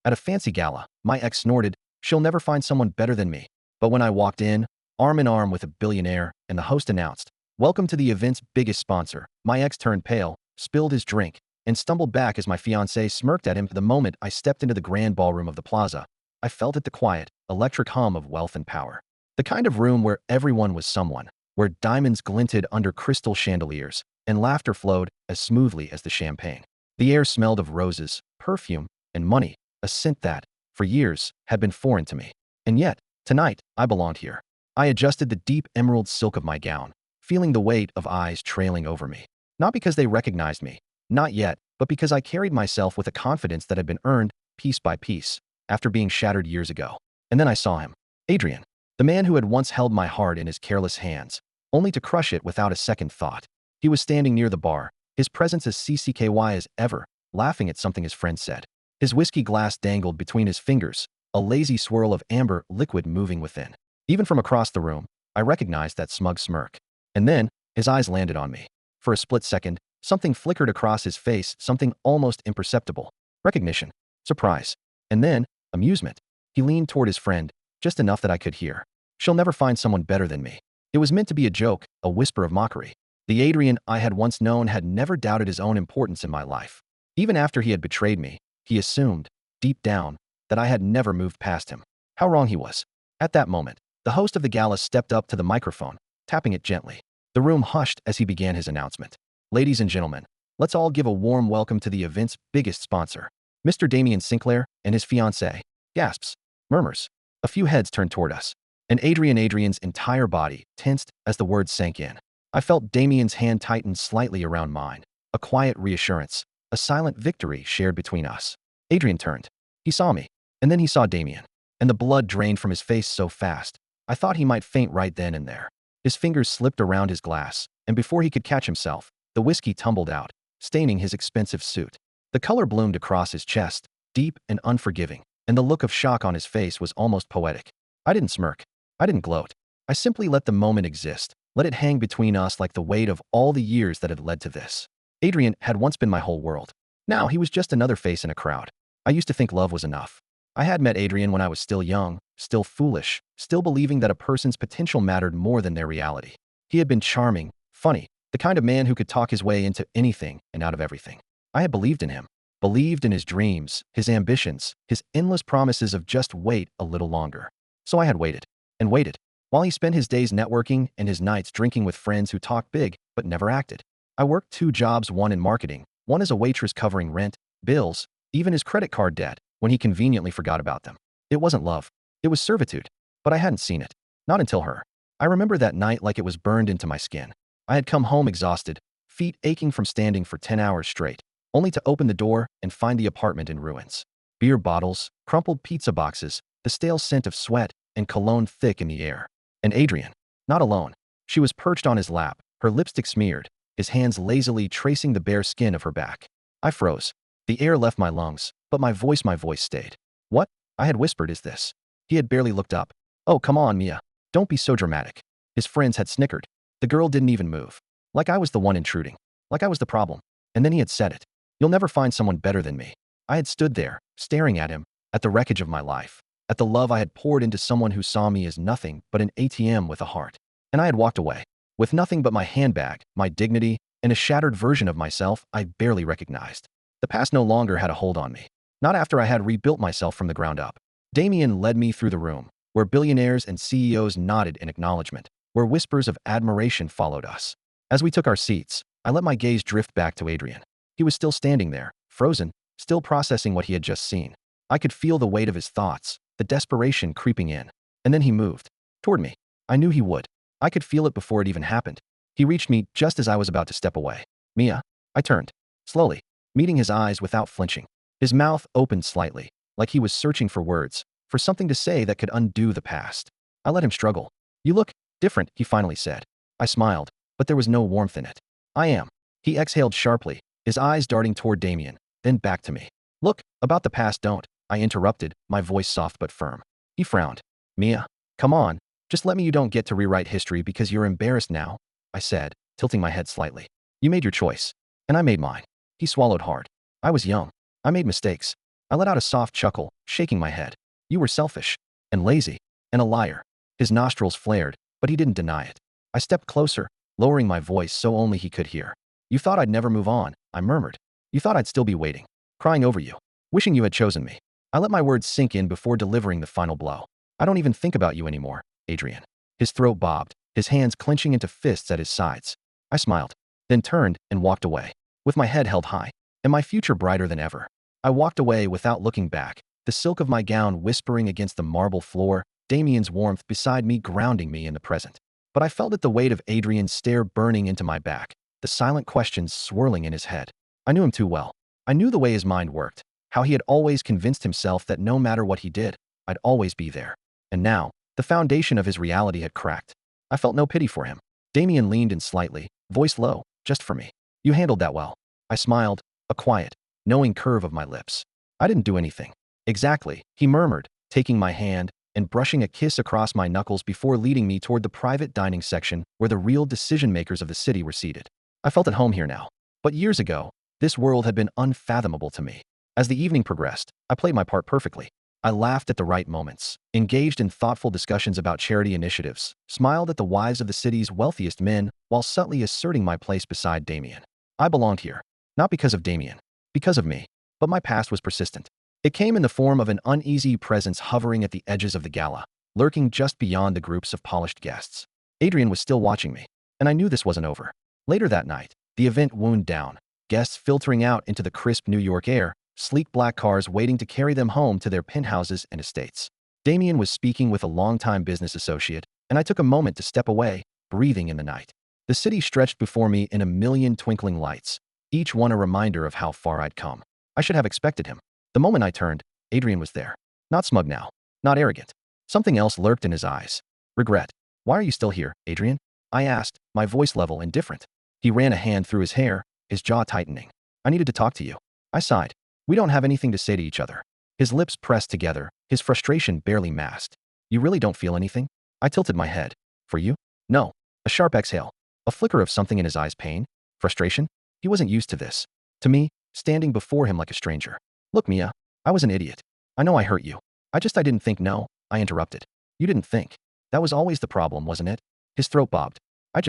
At a fancy gala, my ex snorted, "She'll never find someone better than me." But when I walked in, arm in arm with a billionaire, and the host announced, "Welcome to the event's biggest sponsor," my ex turned pale, spilled his drink, and stumbled back as my fiancée smirked at him. The moment I stepped into the grand ballroom of the plaza, I felt it, the quiet, electric hum of wealth and power. The kind of room where everyone was someone, where diamonds glinted under crystal chandeliers, and laughter flowed as smoothly as the champagne. The air smelled of roses, perfume, and money, a scent that, for years, had been foreign to me. And yet, tonight, I belonged here. I adjusted the deep emerald silk of my gown, feeling the weight of eyes trailing over me. Not because they recognized me, not yet, but because I carried myself with a confidence that had been earned, piece by piece, after being shattered years ago. And then I saw him. Adrian. The man who had once held my heart in his careless hands, only to crush it without a second thought. He was standing near the bar, his presence as CCKY as ever, laughing at something his friend said. His whiskey glass dangled between his fingers, a lazy swirl of amber liquid moving within. Even from across the room, I recognized that smug smirk. And then, his eyes landed on me. For a split second, something flickered across his face, something almost imperceptible. Recognition. Surprise. And then, amusement. He leaned toward his friend, just enough that I could hear. "She'll never find someone better than me." It was meant to be a joke, a whisper of mockery. The Adrian I had once known had never doubted his own importance in my life. Even after he had betrayed me, he assumed, deep down, that I had never moved past him. How wrong he was. At that moment, the host of the gala stepped up to the microphone, tapping it gently. The room hushed as he began his announcement. "Ladies and gentlemen, let's all give a warm welcome to the event's biggest sponsor, Mr. Damian Sinclair and his fiancée." Gasps. Murmurs. A few heads turned toward us. And Adrian's entire body tensed as the words sank in. I felt Damian's hand tighten slightly around mine. A quiet reassurance. A silent victory shared between us. Adrian turned. He saw me. And then he saw Damian. And the blood drained from his face so fast, I thought he might faint right then and there. His fingers slipped around his glass, and before he could catch himself, the whiskey tumbled out, staining his expensive suit. The color bloomed across his chest, deep and unforgiving, and the look of shock on his face was almost poetic. I didn't smirk. I didn't gloat. I simply let the moment exist, let it hang between us like the weight of all the years that had led to this. Adrian had once been my whole world. Now he was just another face in a crowd. I used to think love was enough. I had met Adrian when I was still young, still foolish, still believing that a person's potential mattered more than their reality. He had been charming, funny, the kind of man who could talk his way into anything and out of everything. I had believed in him, believed in his dreams, his ambitions, his endless promises of just wait a little longer. So I had waited, and waited, while he spent his days networking and his nights drinking with friends who talked big but never acted. I worked 2 jobs, one in marketing, one as a waitress covering rent, bills, even his credit card debt, when he conveniently forgot about them. It wasn't love. It was servitude. But I hadn't seen it. Not until her. I remember that night like it was burned into my skin. I had come home exhausted, feet aching from standing for 10 hours straight, only to open the door and find the apartment in ruins. Beer bottles, crumpled pizza boxes, the stale scent of sweat and cologne thick in the air. And Adrian, not alone. She was perched on his lap, her lipstick smeared, his hands lazily tracing the bare skin of her back. I froze. The air left my lungs, but my voice stayed. "What?" I had whispered. "Is this?" He had barely looked up. "Oh, come on, Mia. Don't be so dramatic." His friends had snickered. The girl didn't even move. Like I was the one intruding. Like I was the problem. And then he had said it. "You'll never find someone better than me." I had stood there, staring at him, at the wreckage of my life, at the love I had poured into someone who saw me as nothing but an ATM with a heart. And I had walked away, with nothing but my handbag, my dignity, and a shattered version of myself I barely recognized. The past no longer had a hold on me. Not after I had rebuilt myself from the ground up. Damian led me through the room, where billionaires and CEOs nodded in acknowledgement, where whispers of admiration followed us. As we took our seats, I let my gaze drift back to Adrian. He was still standing there, frozen, still processing what he had just seen. I could feel the weight of his thoughts, the desperation creeping in. And then he moved. Toward me. I knew he would. I could feel it before it even happened. He reached me just as I was about to step away. "Mia." I turned. Slowly, meeting his eyes without flinching. His mouth opened slightly, like he was searching for words, for something to say that could undo the past. I let him struggle. "You look different," he finally said. I smiled, but there was no warmth in it. "I am." He exhaled sharply, his eyes darting toward Damian, then back to me. "Look, about the past don't," I interrupted, my voice soft but firm. He frowned. "Mia, come on, just let me. You don't get to rewrite history because you're embarrassed now," I said, tilting my head slightly. "You made your choice, and I made mine." He swallowed hard. "I was young. I made mistakes." I let out a soft chuckle, shaking my head. You were selfish. And lazy. And a liar. His nostrils flared, but he didn't deny it. I stepped closer, lowering my voice so only he could hear. You thought I'd never move on, I murmured. You thought I'd still be waiting. Crying over you. Wishing you had chosen me. I let my words sink in before delivering the final blow. I don't even think about you anymore, Adrian. His throat bobbed, his hands clenching into fists at his sides. I smiled, then turned and walked away, with my head held high, and my future brighter than ever. I walked away without looking back, the silk of my gown whispering against the marble floor, Damien's warmth beside me grounding me in the present. But I felt it, the weight of Adrian's stare burning into my back, the silent questions swirling in his head. I knew him too well. I knew the way his mind worked, how he had always convinced himself that no matter what he did, I'd always be there. And now, the foundation of his reality had cracked. I felt no pity for him. Damien leaned in slightly, voice low, just for me. You handled that well. I smiled, a quiet, knowing curve of my lips. I didn't do anything. Exactly, he murmured, taking my hand and brushing a kiss across my knuckles before leading me toward the private dining section where the real decision-makers of the city were seated. I felt at home here now. But years ago, this world had been unfathomable to me. As the evening progressed, I played my part perfectly. I laughed at the right moments, engaged in thoughtful discussions about charity initiatives, smiled at the wives of the city's wealthiest men, while subtly asserting my place beside Damien. I belonged here, not because of Damien, because of me. But my past was persistent. It came in the form of an uneasy presence hovering at the edges of the gala, lurking just beyond the groups of polished guests. Adrian was still watching me, and I knew this wasn't over. Later that night, the event wound down, guests filtering out into the crisp New York air, sleek black cars waiting to carry them home to their penthouses and estates. Damien was speaking with a longtime business associate, and I took a moment to step away, breathing in the night. The city stretched before me in a million twinkling lights, each one a reminder of how far I'd come. I should have expected him. The moment I turned, Adrian was there. Not smug now. Not arrogant. Something else lurked in his eyes. Regret. Why are you still here, Adrian? I asked, my voice level and different. He ran a hand through his hair, his jaw tightening. I needed to talk to you. I sighed. We don't have anything to say to each other. His lips pressed together, his frustration barely masked. You really don't feel anything? I tilted my head. For you? No. A sharp exhale. A flicker of something in his eyes. Pain? Frustration? He wasn't used to this. To me, standing before him like a stranger. Look, Mia, I was an idiot. I know I hurt you. I didn't think. No, I interrupted. You didn't think. That was always the problem, wasn't it? His throat bobbed. I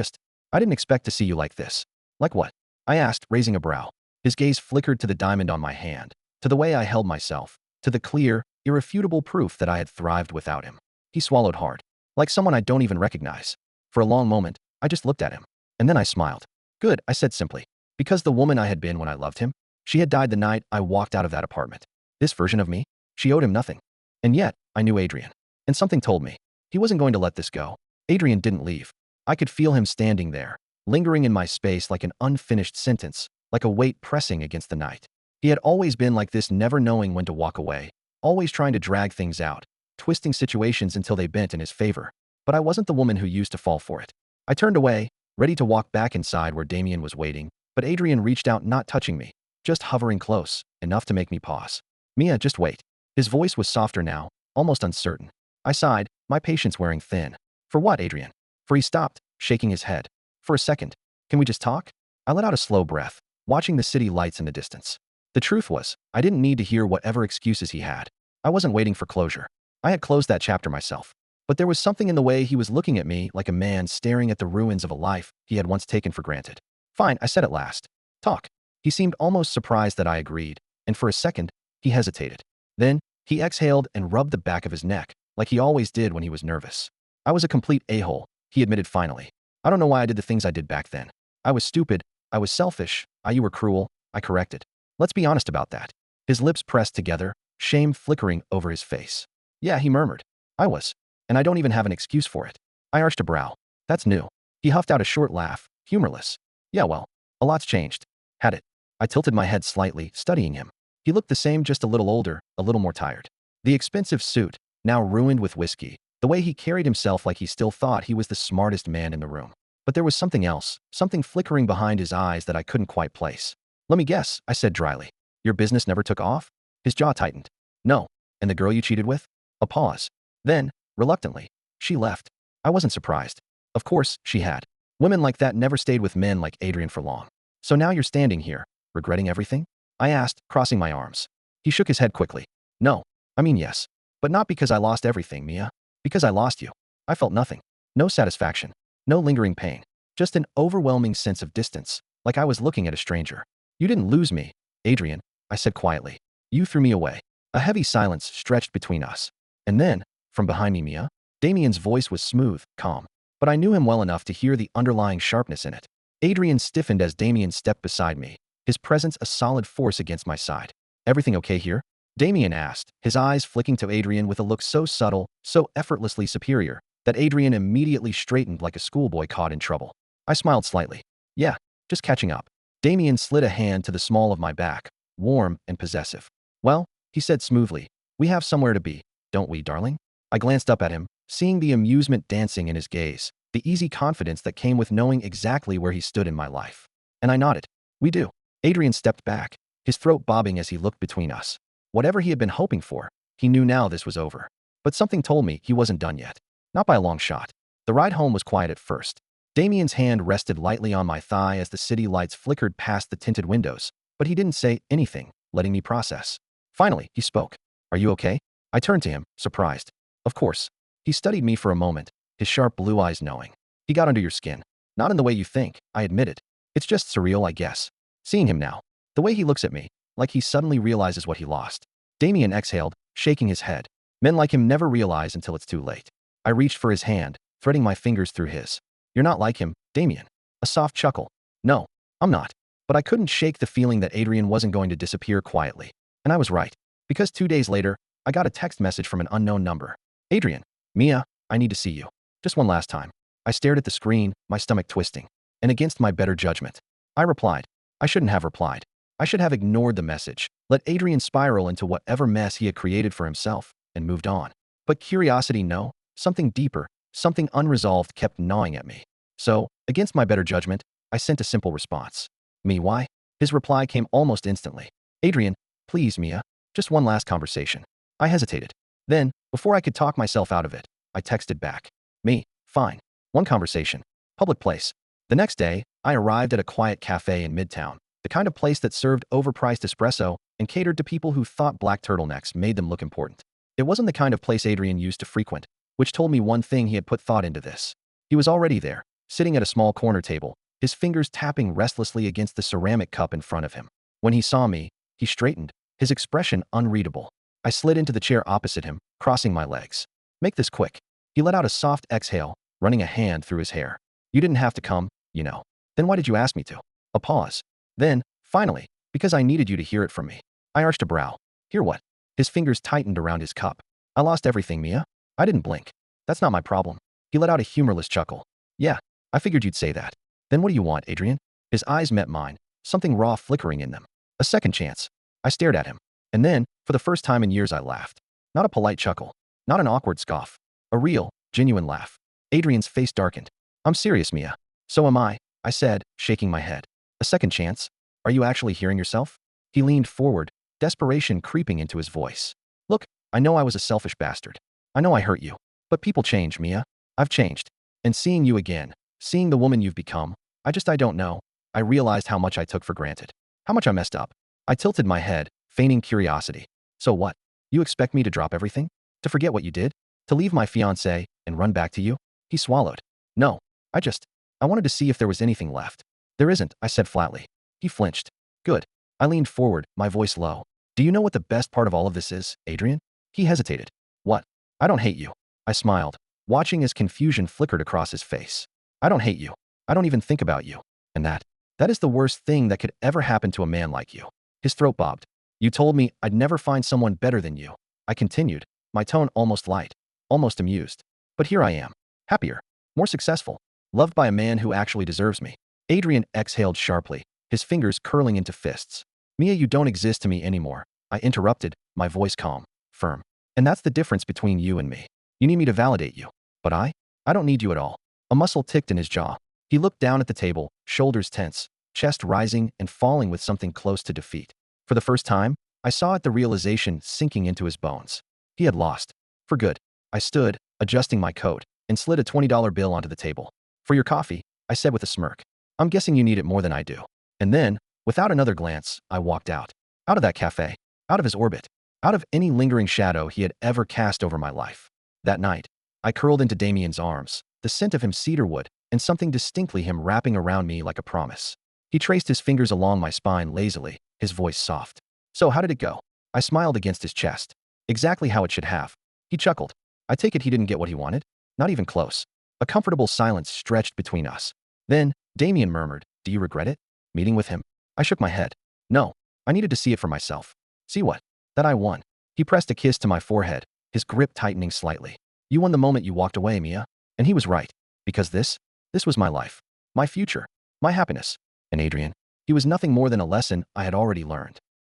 didn't expect to see you like this. Like what? I asked, raising a brow. His gaze flickered to the diamond on my hand, to the way I held myself, to the clear, irrefutable proof that I had thrived without him. He swallowed hard, like someone I don't even recognize. For a long moment, I just looked at him. And then I smiled. Good, I said simply. Because the woman I had been when I loved him, she had died the night I walked out of that apartment. This version of me, she owed him nothing. And yet, I knew Adrian. And something told me, he wasn't going to let this go. Adrian didn't leave. I could feel him standing there, lingering in my space like an unfinished sentence, like a weight pressing against the night. He had always been like this, never knowing when to walk away, always trying to drag things out, twisting situations until they bent in his favor. But I wasn't the woman who used to fall for it. I turned away, ready to walk back inside where Damien was waiting, but Adrian reached out, not touching me, just hovering close, enough to make me pause. Mia, just wait. His voice was softer now, almost uncertain. I sighed, my patience wearing thin. For what, Adrian? For he stopped, shaking his head. For a second. Can we just talk? I let out a slow breath, watching the city lights in the distance. The truth was, I didn't need to hear whatever excuses he had. I wasn't waiting for closure. I had closed that chapter myself. But there was something in the way he was looking at me, like a man staring at the ruins of a life he had once taken for granted. Fine, I said at last. Talk. He seemed almost surprised that I agreed, and for a second, he hesitated. Then, he exhaled and rubbed the back of his neck, like he always did when he was nervous. I was a complete a-hole, he admitted finally. I don't know why I did the things I did back then. I was stupid, I was selfish, you were cruel, I corrected. Let's be honest about that. His lips pressed together, shame flickering over his face. Yeah, he murmured. I was. And I don't even have an excuse for it. I arched a brow. That's new. He huffed out a short laugh, humorless. Yeah, well, a lot's changed. Had it. I tilted my head slightly, studying him. He looked the same, just a little older, a little more tired. The expensive suit, now ruined with whiskey, the way he carried himself like he still thought he was the smartest man in the room. But there was something else, something flickering behind his eyes that I couldn't quite place. Let me guess, I said dryly. Your business never took off? His jaw tightened. No. And the girl you cheated with? A pause. Then, reluctantly, she left. I wasn't surprised. Of course, she had. Women like that never stayed with men like Adrian for long. So now you're standing here, regretting everything? I asked, crossing my arms. He shook his head quickly. No. I mean, yes. But not because I lost everything, Mia. Because I lost you. I felt nothing. No satisfaction. No lingering pain. Just an overwhelming sense of distance, like I was looking at a stranger. You didn't lose me, Adrian, I said quietly. You threw me away. A heavy silence stretched between us. And then, from behind me, Mia, Damien's voice was smooth, calm. But I knew him well enough to hear the underlying sharpness in it. Adrian stiffened as Damien stepped beside me, his presence a solid force against my side. Everything okay here? Damien asked, his eyes flicking to Adrian with a look so subtle, so effortlessly superior, that Adrian immediately straightened like a schoolboy caught in trouble. I smiled slightly. Yeah, just catching up. Damien slid a hand to the small of my back, warm and possessive. Well, he said smoothly, we have somewhere to be, don't we, darling? I glanced up at him, seeing the amusement dancing in his gaze, the easy confidence that came with knowing exactly where he stood in my life. And I nodded. We do. Adrian stepped back, his throat bobbing as he looked between us. Whatever he had been hoping for, he knew now this was over. But something told me he wasn't done yet. Not by a long shot. The ride home was quiet at first. Damien's hand rested lightly on my thigh as the city lights flickered past the tinted windows, but he didn't say anything, letting me process. Finally, he spoke. Are you okay? I turned to him, surprised. Of course. He studied me for a moment, his sharp blue eyes knowing. He got under your skin. Not in the way you think, I admitted. It's just surreal, I guess. Seeing him now. The way he looks at me, like he suddenly realizes what he lost. Damien exhaled, shaking his head. Men like him never realize until it's too late. I reached for his hand, threading my fingers through his. You're not like him, Damien. A soft chuckle. No, I'm not. But I couldn't shake the feeling that Adrian wasn't going to disappear quietly. And I was right. Because 2 days later, I got a text message from an unknown number. Adrian, Mia, I need to see you. Just one last time. I stared at the screen, my stomach twisting. And against my better judgment, I replied. I shouldn't have replied. I should have ignored the message, let Adrian spiral into whatever mess he had created for himself, and moved on. But curiosity, no, something deeper, something unresolved kept gnawing at me. So, against my better judgment, I sent a simple response. Me, why? His reply came almost instantly. Adrian, please, Mia, just one last conversation. I hesitated. Then, before I could talk myself out of it, I texted back. Me, fine. One conversation. Public place. The next day, I arrived at a quiet cafe in Midtown, the kind of place that served overpriced espresso and catered to people who thought black turtlenecks made them look important. It wasn't the kind of place Adrian used to frequent, which told me one thing: he had put thought into this. He was already there, sitting at a small corner table, his fingers tapping restlessly against the ceramic cup in front of him. When he saw me, he straightened, his expression unreadable. I slid into the chair opposite him, crossing my legs. Make this quick. He let out a soft exhale, running a hand through his hair. You didn't have to come, you know. Then why did you ask me to? A pause. Then, finally, because I needed you to hear it from me. I arched a brow. Hear what? His fingers tightened around his cup. I lost everything, Mia. I didn't blink. That's not my problem. He let out a humorless chuckle. Yeah, I figured you'd say that. Then what do you want, Adrian? His eyes met mine, something raw flickering in them. A second chance. I stared at him. And then, for the first time in years, I laughed. Not a polite chuckle. Not an awkward scoff. A real, genuine laugh. Adrian's face darkened. I'm serious, Mia. So am I said, shaking my head. A second chance? Are you actually hearing yourself? He leaned forward, desperation creeping into his voice. Look, I know I was a selfish bastard. I know I hurt you. But people change, Mia. I've changed. And seeing you again, seeing the woman you've become, I don't know. I realized how much I took for granted. How much I messed up. I tilted my head, feigning curiosity. So what? You expect me to drop everything? To forget what you did? To leave my fiancé and run back to you? He swallowed. No, I wanted to see if there was anything left. There isn't, I said flatly. He flinched. Good. I leaned forward, my voice low. Do you know what the best part of all of this is, Adrian? He hesitated. What? I don't hate you. I smiled, watching as confusion flickered across his face. I don't hate you. I don't even think about you. And that is the worst thing that could ever happen to a man like you. His throat bobbed. You told me I'd never find someone better than you. I continued, my tone almost light, almost amused. But here I am. Happier. More successful. Loved by a man who actually deserves me. Adrian exhaled sharply, his fingers curling into fists. Mia, you don't exist to me anymore. I interrupted, my voice calm, firm. And that's the difference between you and me. You need me to validate you. But I don't need you at all. A muscle ticked in his jaw. He looked down at the table, shoulders tense, chest rising and falling with something close to defeat. For the first time, I saw it, the realization sinking into his bones. He had lost. For good. I stood, adjusting my coat, and slid a $20 bill onto the table. For your coffee, I said with a smirk. I'm guessing you need it more than I do. And then, without another glance, I walked out. Out of that cafe. Out of his orbit. out of any lingering shadow he had ever cast over my life. That night, I curled into Damien's arms, the scent of him cedarwood, and something distinctly him wrapping around me like a promise. He traced his fingers along my spine lazily, his voice soft. So how did it go? I smiled against his chest. Exactly how it should have. He chuckled. I take it he didn't get what he wanted? Not even close. A comfortable silence stretched between us. Then, Damien murmured, do you regret it? Meeting with him? I shook my head. No. I needed to see it for myself. See what? That I won. He pressed a kiss to my forehead, his grip tightening slightly. You won the moment you walked away, Mia. And he was right. Because this was my life. My future. My happiness. And Adrian, he was nothing more than a lesson I had already learned.